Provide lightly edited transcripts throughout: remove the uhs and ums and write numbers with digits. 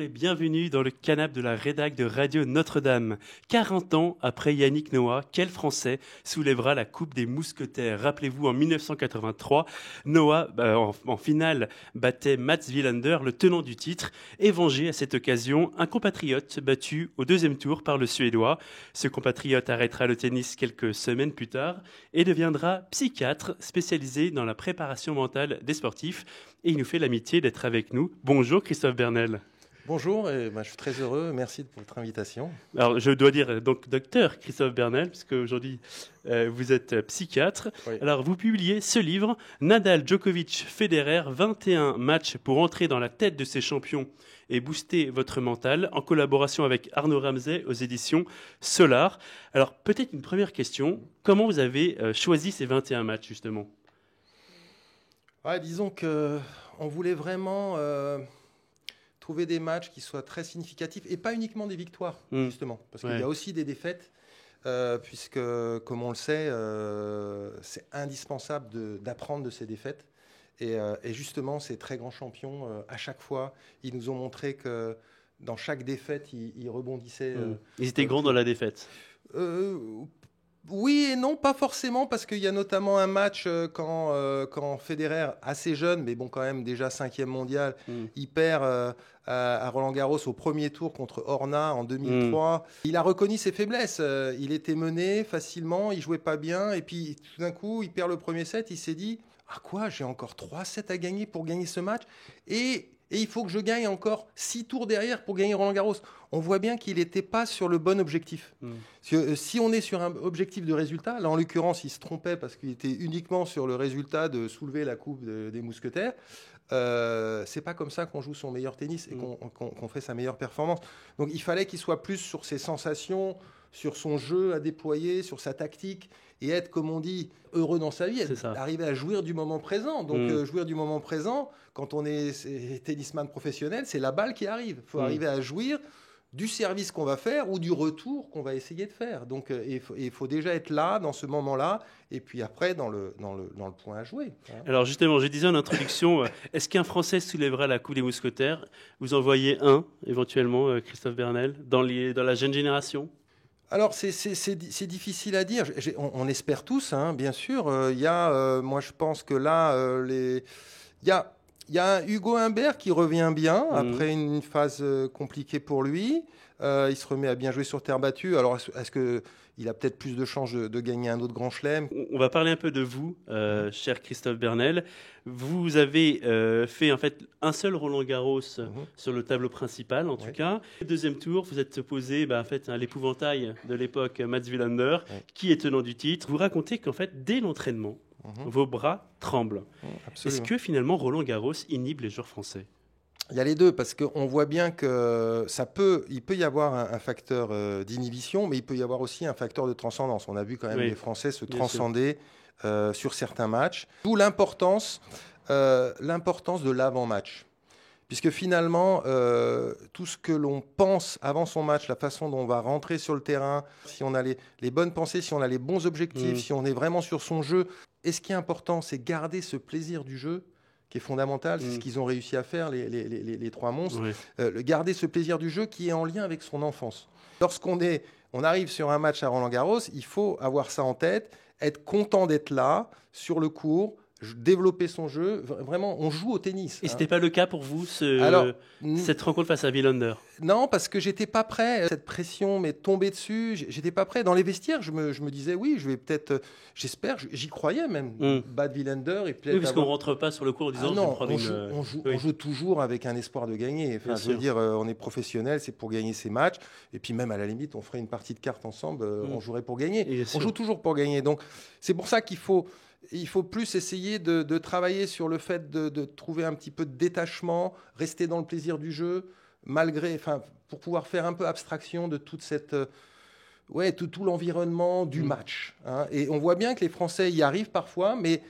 et bienvenue dans le canapé de la rédac de Radio Notre-Dame. 40 ans après Yannick Noah, quel Français soulèvera la Coupe des Mousquetaires? Rappelez-vous, en 1983, Noah, en finale, battait Mats Wilander, le tenant du titre, et vengeait à cette occasion un compatriote battu au deuxième tour par le Suédois. Ce compatriote arrêtera le tennis quelques semaines plus tard et deviendra psychiatre spécialisé dans la préparation mentale des sportifs. Et il nous fait l'amitié d'être avec nous. Bonjour Christophe Bernel. Bonjour, je suis très heureux, merci pour votre invitation. Alors je dois dire donc docteur Christophe Bernel, puisque aujourd'hui vous êtes psychiatre. Oui. Alors vous publiez ce livre, Nadal, Djokovic, Federer, 21 matchs pour entrer dans la tête de ces champions et booster votre mental, en collaboration avec Arnaud Ramsay aux éditions Solar. Alors peut-être une première question, comment vous avez choisi ces 21 matchs justement? Disons qu'on voulait vraiment trouver des matchs qui soient très significatifs et pas uniquement des victoires, justement. Parce qu'il y a aussi des défaites, puisque, comme on le sait, c'est indispensable d'apprendre de ces défaites. Et justement, ces très grands champions, à chaque fois, ils nous ont montré que dans chaque défaite, ils rebondissaient. Ils étaient grands dans la défaite. Oui et non, pas forcément, parce qu'il y a notamment un match quand Federer, assez jeune, mais bon, quand même déjà 5e mondial, il perd à Roland-Garros au premier tour contre Horna en 2003. Il a reconnu ses faiblesses. Il était mené facilement, il jouait pas bien, et puis tout d'un coup, il perd le premier set. Il s'est dit « Ah quoi, j'ai encore 3 sets à gagner pour gagner ce match ?» Et il faut que je gagne encore 6 tours derrière pour gagner Roland-Garros. On voit bien qu'il n'était pas sur le bon objectif. Si on est sur un objectif de résultat, là en l'occurrence il se trompait parce qu'il était uniquement sur le résultat de soulever la coupe des Mousquetaires. C'est pas comme ça qu'on joue son meilleur tennis et qu'on fait sa meilleure performance. Donc il fallait qu'il soit plus sur ses sensations, sur son jeu à déployer, sur sa tactique et être, comme on dit, heureux dans sa vie, arriver à jouir du moment présent. Donc jouir du moment présent, quand on est tennisman professionnel, c'est la balle qui arrive. Il faut arriver à jouir du service qu'on va faire ou du retour qu'on va essayer de faire. Donc il faut déjà être là, dans ce moment-là, et puis après, dans le point à jouer. Alors justement, je disais en introduction, est-ce qu'un Français soulèvera la Coupe des Mousquetaires? Vous en voyez un, éventuellement, Christophe Bernel, dans la jeune génération? Alors, c'est difficile à dire. On espère tous, bien sûr. Moi, je pense que là, il y a un Hugo Humbert qui revient bien après une phase compliquée pour lui. Il se remet à bien jouer sur terre battue. Alors, est-ce qu'il a peut-être plus de chances de gagner un autre grand chelem? On va parler un peu de vous, cher Christophe Bernel. Vous avez fait en fait un seul Roland-Garros sur le tableau principal, en tout cas. Deuxième tour, vous êtes opposé en fait, à l'épouvantail de l'époque, Mats Wilander, qui est tenant du titre. Vous racontez qu'en fait, dès l'entraînement, vos bras tremblent. Est-ce que finalement Roland-Garros inhibe les joueurs français? Il y a les deux, parce qu'on voit bien que il peut y avoir un facteur d'inhibition, mais il peut y avoir aussi un facteur de transcendance. On a vu quand même les Français se transcender sur certains matchs. D'où l'importance de l'avant-match. Puisque finalement, tout ce que l'on pense avant son match, la façon dont on va rentrer sur le terrain, si on a les bonnes pensées, si on a les bons objectifs, si on est vraiment sur son jeu. Et ce qui est important, c'est garder ce plaisir du jeu, qui est fondamental. C'est ce qu'ils ont réussi à faire, les trois monstres. Garder ce plaisir du jeu qui est en lien avec son enfance. Lorsqu'on arrive sur un match à Roland-Garros, il faut avoir ça en tête, être content d'être là, sur le court, développer son jeu. Vraiment, on joue au tennis. Et ce n'était pas le cas pour vous, cette rencontre face à Wilander? Non, parce que j'étais pas prêt. Cette pression m'est tombée dessus. J'étais pas prêt. Dans les vestiaires, je me disais, oui, je vais peut-être... J'espère, j'y croyais même. Battre Wilander et peut-être... Oui, parce qu'on ne rentre pas sur le court en disant... non, on joue toujours avec un espoir de gagner. Enfin, je veux dire, on est professionnel, c'est pour gagner ses matchs. Et puis même, à la limite, on ferait une partie de cartes ensemble, on jouerait pour gagner. On joue toujours pour gagner. Donc, c'est pour ça qu'il faut plus essayer de travailler sur le fait de trouver un petit peu de détachement, rester dans le plaisir du jeu, pour pouvoir faire un peu abstraction de toute cette, tout l'environnement du match. Et on voit bien que les Français y arrivent parfois, mais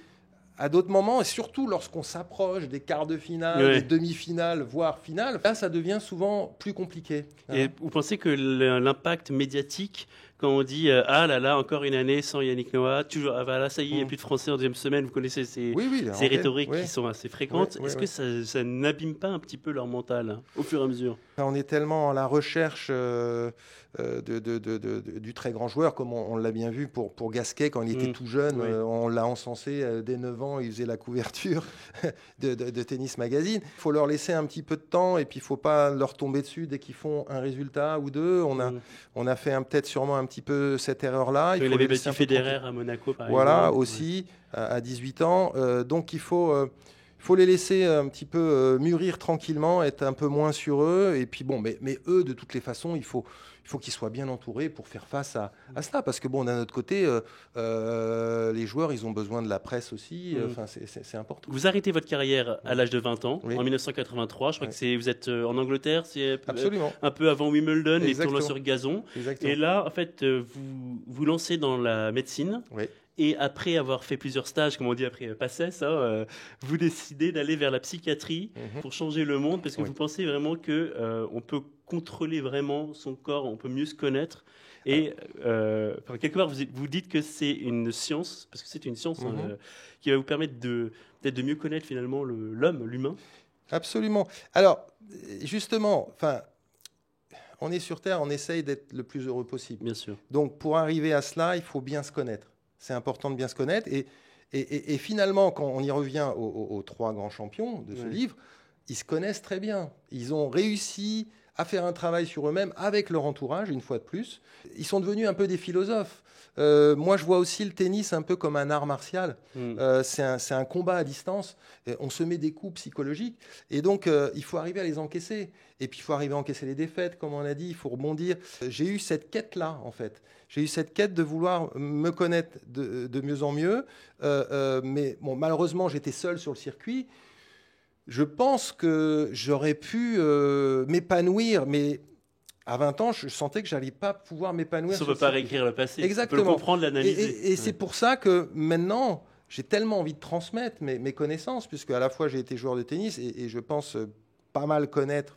à d'autres moments, et surtout lorsqu'on s'approche des quarts de finale, des demi-finales, voire finales, là, ça devient souvent plus compliqué. Et vous pensez que l'impact médiatique, quand on dit ah là là, encore une année sans Yannick Noah, toujours, ah bah là, ça y est, il n'y a plus de Français en deuxième semaine, vous connaissez ces rhétoriques qui sont assez fréquentes. Est-ce que ça n'abîme pas un petit peu leur mental au fur et à mesure? On est tellement à la recherche du très grand joueur, comme on l'a bien vu pour Gasquet quand il était tout jeune. On l'a encensé dès 9 ans, il faisait la couverture de Tennis Magazine. Il faut leur laisser un petit peu de temps et puis il ne faut pas leur tomber dessus dès qu'ils font un résultat ou deux. On a fait peut-être sûrement un petit peu cette erreur-là. Il avait battu Federer à Monaco, par exemple. Voilà, aussi, à 18 ans. Donc il faut les laisser un petit peu mûrir tranquillement, être un peu moins sur eux. Et puis bon, mais eux, de toutes les façons, il faut qu'ils soient bien entourés pour faire face à cela. Parce que bon, d'un autre côté, les joueurs, ils ont besoin de la presse aussi. Enfin, c'est important. Vous arrêtez votre carrière à l'âge de 20 ans, en 1983. Je crois que vous êtes en Angleterre, c'est un peu avant Wimbledon, les tournois sur gazon. Exactement. Et là, en fait, vous lancez dans la médecine. Oui. Et après avoir fait plusieurs stages, comme on dit après PACES, vous décidez d'aller vers la psychiatrie pour changer le monde, parce que vous pensez vraiment qu'on peut contrôler vraiment son corps, on peut mieux se connaître. Et quelque part, vous dites que c'est une science, parce que c'est une science qui va vous permettre peut-être de mieux connaître finalement l'homme, l'humain. Absolument. Alors, justement, on est sur Terre, on essaye d'être le plus heureux possible. Bien sûr. Donc, pour arriver à cela, il faut bien se connaître. C'est important de bien se connaître. Et finalement, quand on y revient aux 3 grands champions de ce livre, ils se connaissent très bien. Ils ont réussi à faire un travail sur eux-mêmes avec leur entourage, une fois de plus. Ils sont devenus un peu des philosophes. Moi, je vois aussi le tennis un peu comme un art martial. C'est un combat à distance. On se met des coups psychologiques. Et donc, il faut arriver à les encaisser. Et puis, il faut arriver à encaisser les défaites, comme on a dit. Il faut rebondir. J'ai eu cette quête-là, en fait. J'ai eu cette quête de vouloir me connaître de mieux en mieux. Mais bon, malheureusement, j'étais seul sur le circuit. Je pense que j'aurais pu m'épanouir, mais à 20 ans, je sentais que je n'allais pas pouvoir m'épanouir. On ne peut pas réécrire le passé. Exactement. On peut le comprendre, l'analyser. Et c'est pour ça que maintenant, j'ai tellement envie de transmettre mes connaissances, puisque à la fois j'ai été joueur de tennis et je pense pas mal connaître,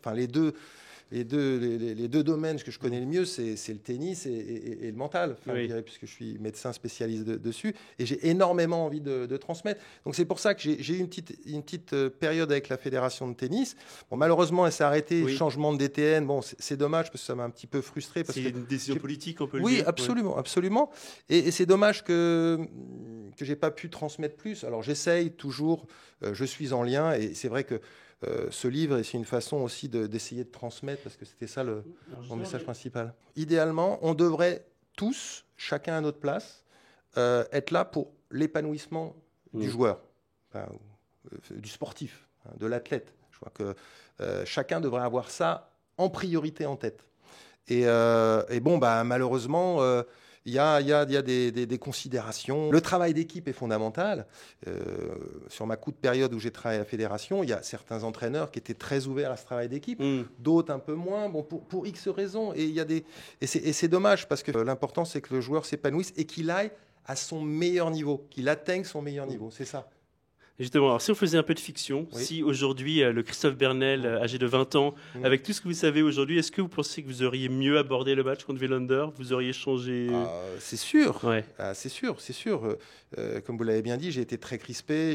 les deux domaines que je connais le mieux, c'est le tennis et le mental, je dirais, puisque je suis médecin spécialiste dessus, et j'ai énormément envie de transmettre. Donc c'est pour ça que j'ai eu une petite période avec la fédération de tennis. Bon, malheureusement, elle s'est arrêtée, changement de DTN. Bon, c'est dommage parce que ça m'a un petit peu frustré. C'est une décision politique, on peut le dire. Oui, absolument, absolument. Et c'est dommage que j'ai pas pu transmettre plus. Alors j'essaye toujours, je suis en lien, et c'est vrai que ce livre, c'est une façon aussi d'essayer de transmettre, parce que c'était ça mon message principal. Idéalement, on devrait tous, chacun à notre place, être là pour l'épanouissement du joueur, du sportif, de l'athlète. Je crois que chacun devrait avoir ça en priorité en tête. Et bon, malheureusement, il y a des considérations. Le travail d'équipe est fondamental. Sur ma courte période où j'ai travaillé à la fédération, il y a certains entraîneurs qui étaient très ouverts à ce travail d'équipe, d'autres un peu moins, pour X raisons. Et c'est dommage, parce que l'important, c'est que le joueur s'épanouisse et qu'il aille à son meilleur niveau, qu'il atteigne son meilleur niveau. C'est ça. Justement, alors si on faisait un peu de fiction, si aujourd'hui le Christophe Bernel, âgé de 20 ans, avec tout ce que vous savez aujourd'hui, est-ce que vous pensez que vous auriez mieux abordé le match contre Wilander? Vous auriez changé? C'est sûr, c'est sûr. Comme vous l'avez bien dit, j'ai été très crispé.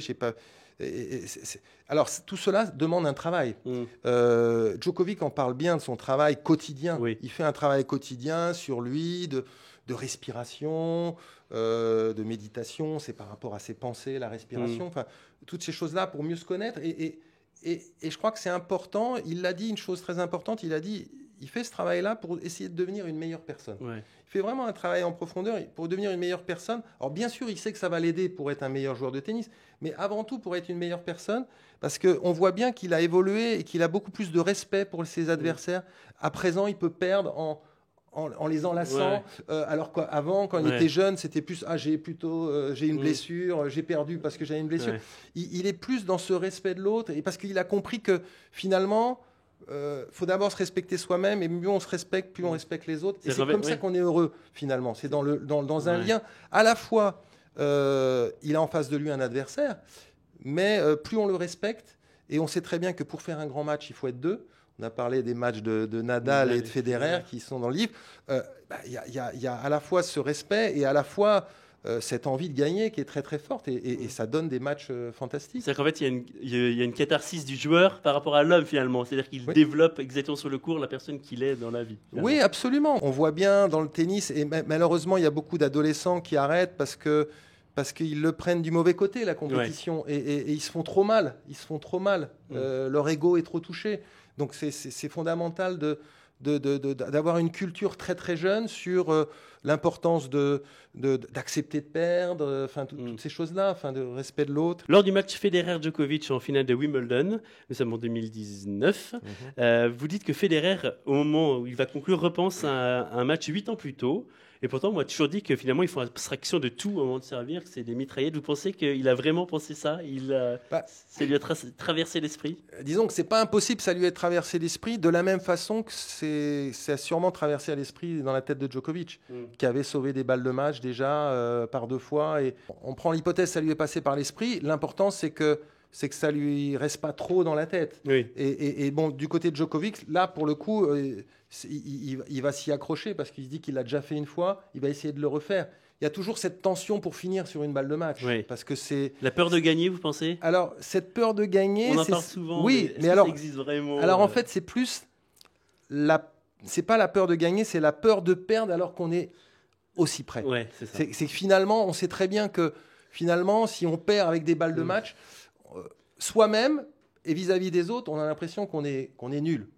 Alors, tout cela demande un travail. Djokovic en parle bien de son travail quotidien. Il fait un travail quotidien sur lui, de respiration, de méditation. C'est par rapport à ses pensées, la respiration. Enfin, toutes ces choses-là pour mieux se connaître. Et je crois que c'est important. Il l'a dit, une chose très importante. Il a dit, il fait ce travail-là pour essayer de devenir une meilleure personne. Il fait vraiment un travail en profondeur pour devenir une meilleure personne. Alors bien sûr, il sait que ça va l'aider pour être un meilleur joueur de tennis, mais avant tout pour être une meilleure personne, parce qu'on voit bien qu'il a évolué et qu'il a beaucoup plus de respect pour ses adversaires. À présent, il peut perdre en les enlaçant, alors qu'avant, quand il était jeune, c'était plus j'ai une blessure, j'ai perdu parce que j'ai une blessure. Il est plus dans ce respect de l'autre, et parce qu'il a compris que finalement, faut d'abord se respecter soi-même, et mieux on se respecte, plus on respecte les autres. Et c'est comme ça qu'on est heureux finalement. C'est dans un lien. À la fois, il a en face de lui un adversaire, mais plus on le respecte, et on sait très bien que pour faire un grand match, il faut être deux. On a parlé des matchs de Nadal et de Federer qui sont dans le livre. Il y a à la fois ce respect et à la fois cette envie de gagner qui est très très forte et ça donne des matchs fantastiques. C'est-à-dire qu'en fait, il y a une catharsis du joueur par rapport à l'homme finalement. C'est-à-dire qu'il développe exactement sur le court la personne qu'il est dans la vie. Finalement. Oui, absolument. On voit bien dans le tennis, et malheureusement, il y a beaucoup d'adolescents qui arrêtent parce qu'ils le prennent du mauvais côté, la compétition, et ils se font trop mal. Leur ego est trop touché. Donc c'est fondamental d'avoir une culture très très jeune sur l'importance d'accepter de perdre, toutes ces choses-là, de respect de l'autre. Lors du match Federer-Djokovic en finale de Wimbledon, nous sommes en 2019, vous dites que Federer, au moment où il va conclure, repense à un match 8 ans plus tôt. Et pourtant, moi, j'ai toujours dit que finalement, ils font abstraction de tout au moment de servir, que c'est des mitraillettes. Vous pensez qu'il a vraiment pensé ça ? Ça lui a traversé l'esprit ? Disons que c'est pas impossible, ça lui a traversé l'esprit, de la même façon que ça a sûrement traversé à l'esprit dans la tête de Djokovic, qui avait sauvé des balles de match déjà par 2 fois. Et on prend l'hypothèse, ça lui est passé par l'esprit. L'important, c'est que ça lui reste pas trop dans la tête. Oui. Et bon, du côté de Djokovic, là, pour le coup, il va s'y accrocher parce qu'il se dit qu'il l'a déjà fait une fois, il va essayer de le refaire. Il y a toujours cette tension pour finir sur une balle de match. Oui. Parce que c'est... La peur de gagner, vous pensez ? Alors, cette peur de gagner... On en parle souvent, oui, mais alors, ça existe vraiment alors en fait, c'est plus... C'est pas la peur de gagner, c'est la peur de perdre alors qu'on est aussi près. Ouais, c'est ça. C'est que finalement, on sait très bien que finalement, si on perd avec des balles de match, soi-même et vis-à-vis des autres, on a l'impression qu'on est nul,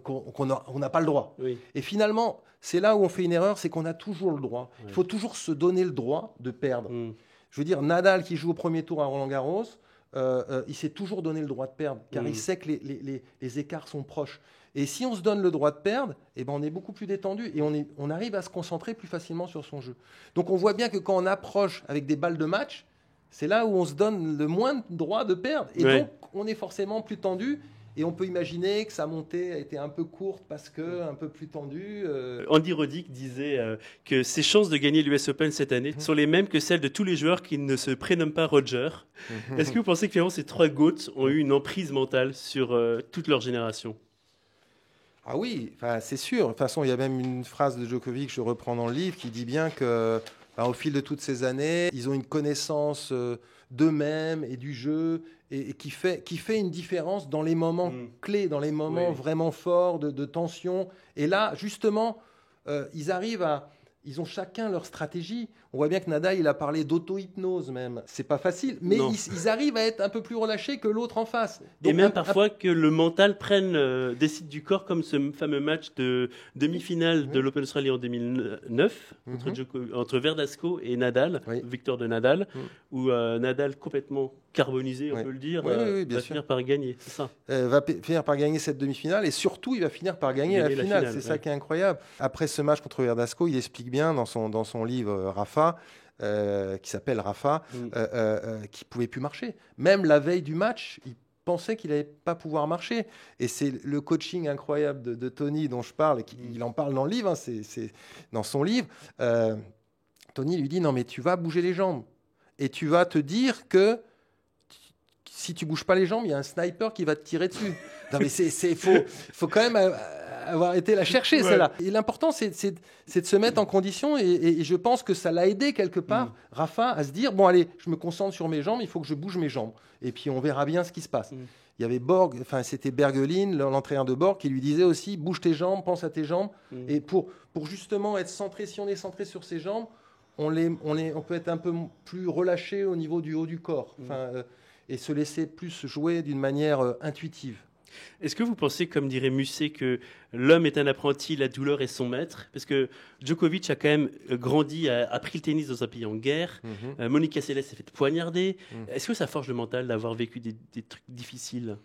qu'on n'a pas le droit. Oui. Et finalement, c'est là où on fait une erreur, c'est qu'on a toujours le droit. Ouais. Il faut toujours se donner le droit de perdre. Je veux dire, Nadal qui joue au premier tour à Roland-Garros, il s'est toujours donné le droit de perdre, car il sait que les écarts sont proches. Et si on se donne le droit de perdre, eh ben on est beaucoup plus détendu et on arrive à se concentrer plus facilement sur son jeu. Donc on voit bien que quand on approche avec des balles de match, c'est là où on se donne le moins de droit de perdre. Et donc, on est forcément plus tendu. Et on peut imaginer que sa montée a été un peu courte parce un peu plus tendue. Andy Roddick disait que ses chances de gagner l'US Open cette année sont les mêmes que celles de tous les joueurs qui ne se prénomment pas Roger. Est-ce que vous pensez que finalement ces 3 GOATs ont eu une emprise mentale sur toute leur génération ? Ah oui, c'est sûr. De toute façon, il y a même une phrase de Djokovic que je reprends dans le livre qui dit bien que... au fil de toutes ces années, ils ont une connaissance d'eux-mêmes et du jeu et qui fait une différence dans les moments clés, dans les moments vraiment forts de tension. Et là, justement, ils ont chacun leur stratégie. On voit bien que Nadal, il a parlé d'auto-hypnose même. C'est pas facile, mais ils arrivent à être un peu plus relâchés que l'autre en face. Donc, et même parfois que le mental décide du corps, comme ce fameux match de demi-finale de l'Open Australia en 2009 entre Verdasco et Nadal, victoire de Nadal, où Nadal complètement carbonisé, on peut le dire, va finir par gagner. C'est ça. Va finir par gagner cette demi-finale et surtout, il va finir par gagner la finale. C'est ça qui est incroyable. Après ce match contre Verdasco, il explique bien dans son livre Rafa, qui s'appelle Rafa, qui ne pouvait plus marcher. Même la veille du match, il pensait qu'il n'allait pas pouvoir marcher. Et c'est le coaching incroyable de Tony dont je parle, et il en parle dans le livre, c'est dans son livre. Tony lui dit, non mais tu vas bouger les jambes. Et tu vas te dire que si tu bouges pas les jambes, il y a un sniper qui va te tirer dessus. Non mais faut quand même avoir été la chercher, celle-là. Et l'important, c'est de se mettre en condition et je pense que ça l'a aidé quelque part, Rafa, à se dire, bon allez, je me concentre sur mes jambes, il faut que je bouge mes jambes. Et puis on verra bien ce qui se passe. Il y avait Borg, c'était Bergelin, l'entraîneur de Borg, qui lui disait aussi, bouge tes jambes, pense à tes jambes. Et pour justement être centré, si on est centré sur ses jambes, on peut être un peu plus relâché au niveau du haut du corps. Et se laisser plus jouer d'une manière intuitive. Est-ce que vous pensez, comme dirait Musset, que l'homme est un apprenti, la douleur est son maître ? Parce que Djokovic a quand même grandi, a appris le tennis dans un pays en guerre. Monica Seles s'est fait poignarder. Est-ce que ça forge le mental d'avoir vécu des trucs difficiles ?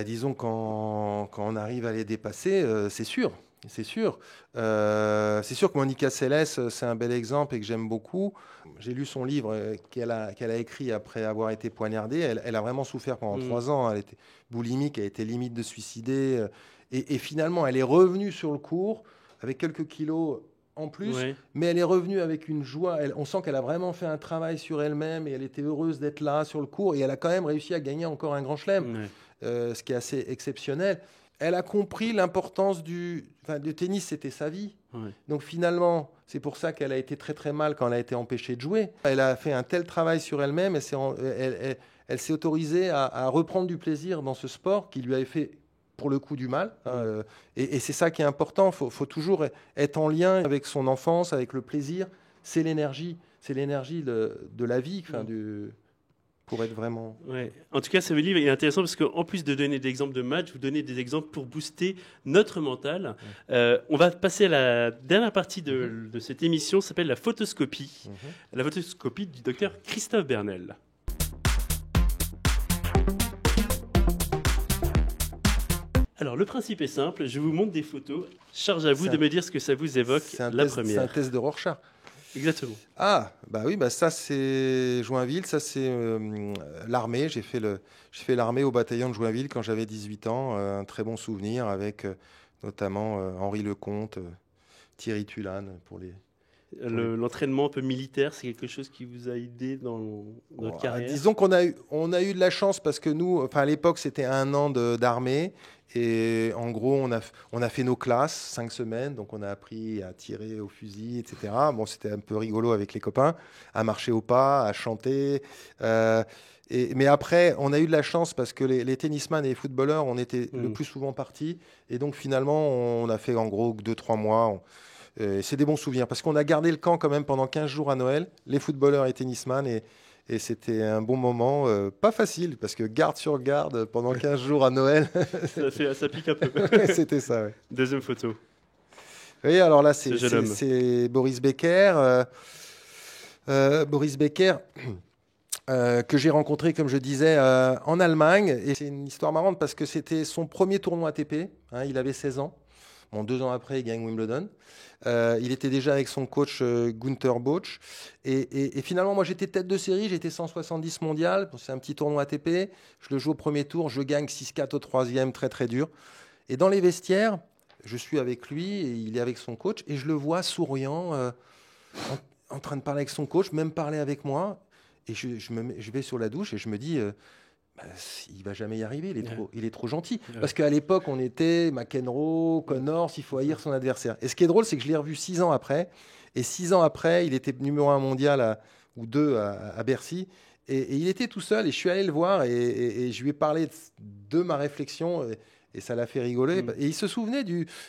Disons quand on arrive à les dépasser, c'est sûr. C'est sûr. C'est sûr que Monica Seles, c'est un bel exemple et que j'aime beaucoup. J'ai lu son livre qu'elle a écrit après avoir été poignardée. Elle a vraiment souffert pendant 3 ans. Elle était boulimique, elle était limite de suicider. Et finalement, elle est revenue sur le court avec quelques kilos en plus, mais elle est revenue avec une joie. On sent qu'elle a vraiment fait un travail sur elle-même et elle était heureuse d'être là sur le court. Et elle a quand même réussi à gagner encore un grand chelem. ce qui est assez exceptionnel. Elle a compris l'importance le tennis, c'était sa vie. Ouais. Donc finalement, c'est pour ça qu'elle a été très très mal quand elle a été empêchée de jouer. Elle a fait un tel travail sur elle-même, elle s'est autorisée à reprendre du plaisir dans ce sport qui lui avait fait pour le coup du mal. Et c'est ça qui est important. Faut toujours être en lien avec son enfance, avec le plaisir. C'est l'énergie de la vie, pour être vraiment... Ouais. En tout cas, ce livre est intéressant parce qu'en plus de donner des exemples de matchs, vous donnez des exemples pour booster notre mental. On va passer à la dernière partie de cette émission, ça s'appelle la photoscopie. La photoscopie du docteur Christophe Bernel. Alors, le principe est simple, je vous montre des photos. Charge à vous de me dire ce que ça vous évoque, la première. C'est un test de Rorschach. Exactement. Ah, bah oui, ça c'est Joinville, ça c'est l'armée. J'ai fait l'armée au bataillon de Joinville quand j'avais 18 ans. Un très bon souvenir avec notamment Henri Lecomte, Thierry Tulane pour les... L'entraînement un peu militaire, c'est quelque chose qui vous a aidé dans votre carrière? Disons qu'on a eu de la chance parce que nous, à l'époque, c'était 1 an d'armée. Et en gros, on a fait nos classes, 5 semaines. Donc, on a appris à tirer au fusil, etc. Bon, c'était un peu rigolo avec les copains, à marcher au pas, à chanter. Mais après, on a eu de la chance parce que les tennisman et les footballeurs, on était le plus souvent partis. Et donc, finalement, on a fait en gros 2-3 mois. C'est des bons souvenirs parce qu'on a gardé le camp quand même pendant 15 jours à Noël, les footballeurs et tennisman, et c'était un bon moment, pas facile parce que garde sur garde pendant 15 jours à Noël. Ça pique un peu. C'était ça, ouais. Deuxième photo. Oui, alors là, c'est Boris Becker. Boris Becker, que j'ai rencontré, comme je disais, en Allemagne. Et c'est une histoire marrante parce que c'était son premier tournoi ATP. Il avait 16 ans. Bon, 2 ans après, il gagne Wimbledon. Il était déjà avec son coach Gunther Boch. Et finalement, moi, j'étais tête de série. J'étais 170 mondial. C'est un petit tournoi ATP. Je le joue au premier tour. Je gagne 6-4 au troisième. Très, très dur. Et dans les vestiaires, je suis avec lui et il est avec son coach. Et je le vois souriant, en train de parler avec son coach, même parler avec moi. Et je vais sur la douche et je me dis... il va jamais y arriver, il est trop gentil. Parce qu'à l'époque, on était McEnroe, Connors, il faut haïr son adversaire. Et ce qui est drôle, c'est que je l'ai revu 6 ans après. Et 6 ans après, il était numéro 1 mondial ou 2 à Bercy. Et il était tout seul. Et je suis allé le voir et je lui ai parlé de ma réflexion. Et ça l'a fait rigoler. Et il se souvenait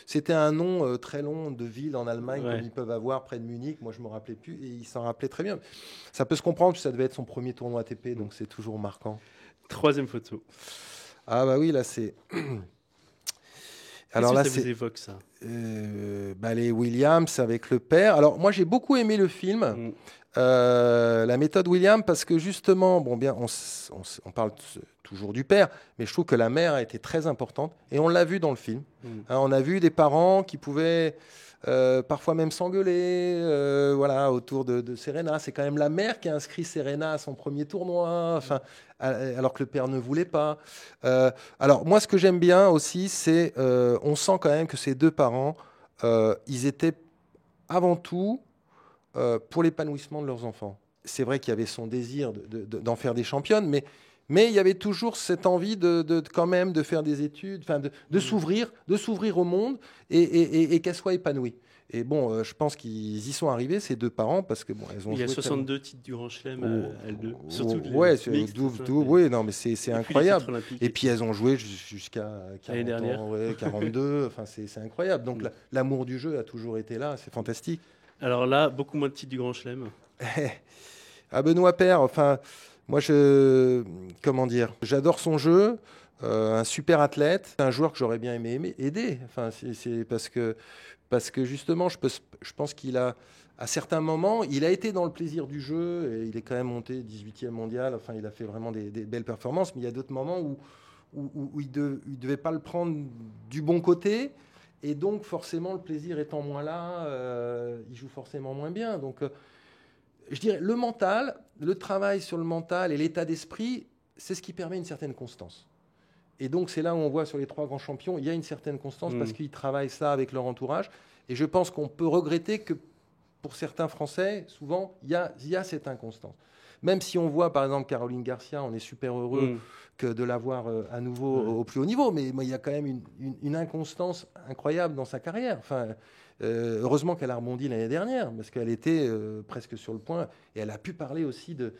c'était un nom très long de ville en Allemagne, comme ils peuvent avoir près de Munich. Moi, je ne me rappelais plus. Et il s'en rappelait très bien. Ça peut se comprendre, parce que ça devait être son premier tournoi ATP. Donc, c'est toujours marquant. Troisième photo. Ah bah oui, là c'est... Alors là, ça vous évoque ça les Williams avec le père. Alors moi, j'ai beaucoup aimé le film, la méthode Williams, parce que justement, on parle toujours du père, mais je trouve que la mère a été très importante. Et on l'a vu dans le film. On a vu des parents qui pouvaient... parfois même s'engueuler autour de Serena. C'est quand même la mère qui a inscrit Serena à son premier tournoi, alors que le père ne voulait pas. Alors moi, ce que j'aime bien aussi, c'est on sent quand même que ces 2 parents, ils étaient avant tout pour l'épanouissement de leurs enfants. C'est vrai qu'il y avait son désir d'en faire des championnes, mais il y avait toujours cette envie quand même de faire des études, de s'ouvrir au monde et qu'elle soit épanouie. Et bon, je pense qu'ils y sont arrivés, ces 2 parents, parce que elles ont il y a joué 62 titres du Grand Chelem, elles deux. Surtout oui, non, mais c'est incroyable. Et puis elles ont joué jusqu'à 42. Enfin, c'est incroyable. Donc l'amour du jeu a toujours été là. C'est fantastique. Alors là, beaucoup moins de titres du Grand Chelem. Benoît Paire, enfin. Moi, j'adore son jeu, un super athlète, un joueur que j'aurais bien aimé aider. Enfin, c'est parce que justement, je pense qu'il a, à certains moments, il a été dans le plaisir du jeu et il est quand même monté 18e mondial. Enfin, il a fait vraiment des belles performances, mais il y a d'autres moments où il devait pas le prendre du bon côté. Et donc, forcément, le plaisir étant moins là, il joue forcément moins bien. Donc, je dirais, le mental, le travail sur le mental et l'état d'esprit, c'est ce qui permet une certaine constance. Et donc, c'est là où on voit sur les 3 grands champions, il y a une certaine constance parce qu'ils travaillent ça avec leur entourage. Et je pense qu'on peut regretter que pour certains Français, souvent, il y a cette inconstance. Même si on voit, par exemple, Caroline Garcia, on est super heureux de la voir à nouveau au plus haut niveau, mais il y a quand même une inconstance incroyable dans sa carrière. Enfin, heureusement qu'elle a rebondi l'année dernière, parce qu'elle était presque sur le point, et elle a pu parler aussi de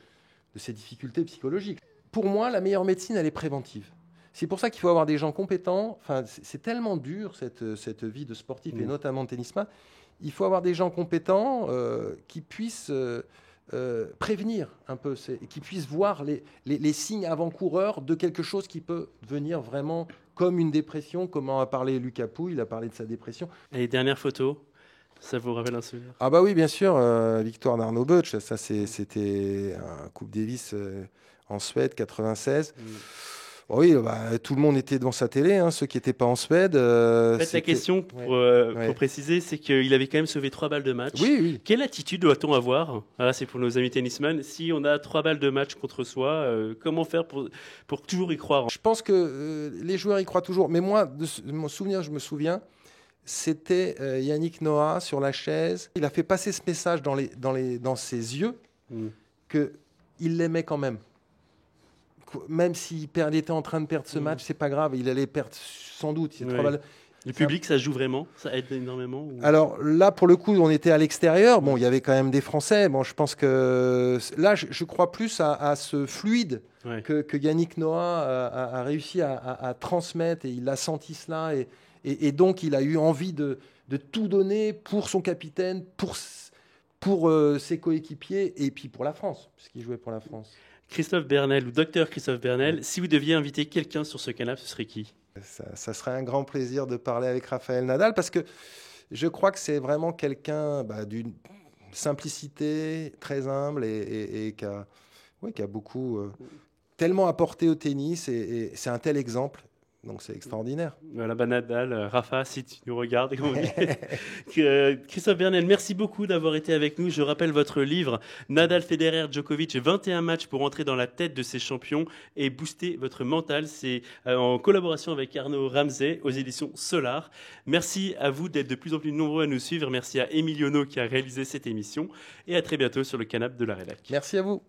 ses difficultés psychologiques. Pour moi, la meilleure médecine, elle est préventive. C'est pour ça qu'il faut avoir des gens compétents. Enfin, c'est tellement dur, cette vie de sportif, et notamment de tennisman. Il faut avoir des gens compétents qui puissent prévenir un peu, qui puissent voir les signes avant-coureurs de quelque chose qui peut devenir vraiment comme une dépression, comme en a parlé Lucas Pouille, il a parlé de sa dépression. Et les dernières photos, ça vous rappelle un souvenir? Ah bah oui, bien sûr, victoire d'Arnaud Butch, ça c'était un Coupe Davis en Suède, 96. Oui, bah, tout le monde était devant sa télé, ceux qui n'étaient pas en Suède. En fait, la question, pour préciser, c'est qu'il avait quand même sauvé 3 balles de match. Oui. Quelle attitude doit-on avoir? C'est pour nos amis tennisman. Si on a 3 balles de match contre soi, comment faire pour toujours y croire? Je pense que les joueurs y croient toujours. Mais moi, de mon souvenir, je me souviens, c'était Yannick Noah sur la chaise. Il a fait passer ce message dans ses yeux qu'il l'aimait quand même. Même s'il était en train de perdre ce match, c'est pas grave, il allait perdre sans doute. Le public, ça joue vraiment? Ça aide énormément? Alors là, pour le coup, on était à l'extérieur. Bon, il y avait quand même des Français. Bon, je pense que là, je crois plus à ce fluide que Yannick Noah a réussi à transmettre, et il a senti cela. Et donc, il a eu envie de tout donner pour son capitaine, pour ses coéquipiers, et puis pour la France, puisqu'il jouait pour la France. Christophe Bernel ou docteur Christophe Bernel, si vous deviez inviter quelqu'un sur ce canapé, ce serait qui? Ça serait un grand plaisir de parler avec Rafael Nadal, parce que je crois que c'est vraiment quelqu'un d'une simplicité très humble et qui a beaucoup tellement apporté au tennis, et c'est un tel exemple. Donc c'est extraordinaire. Voilà, Nadal, Rafa, si tu nous regardes. Christophe Bernel, merci beaucoup d'avoir été avec nous. Je rappelle votre livre, Nadal, Federer, Djokovic, 21 matchs pour entrer dans la tête de ces champions et booster votre mental. C'est en collaboration avec Arnaud Ramsey aux éditions Solar. Merci à vous d'être de plus en plus nombreux à nous suivre. Merci à Emiliono qui a réalisé cette émission. Et à très bientôt sur le canapé de la rédac. Merci à vous.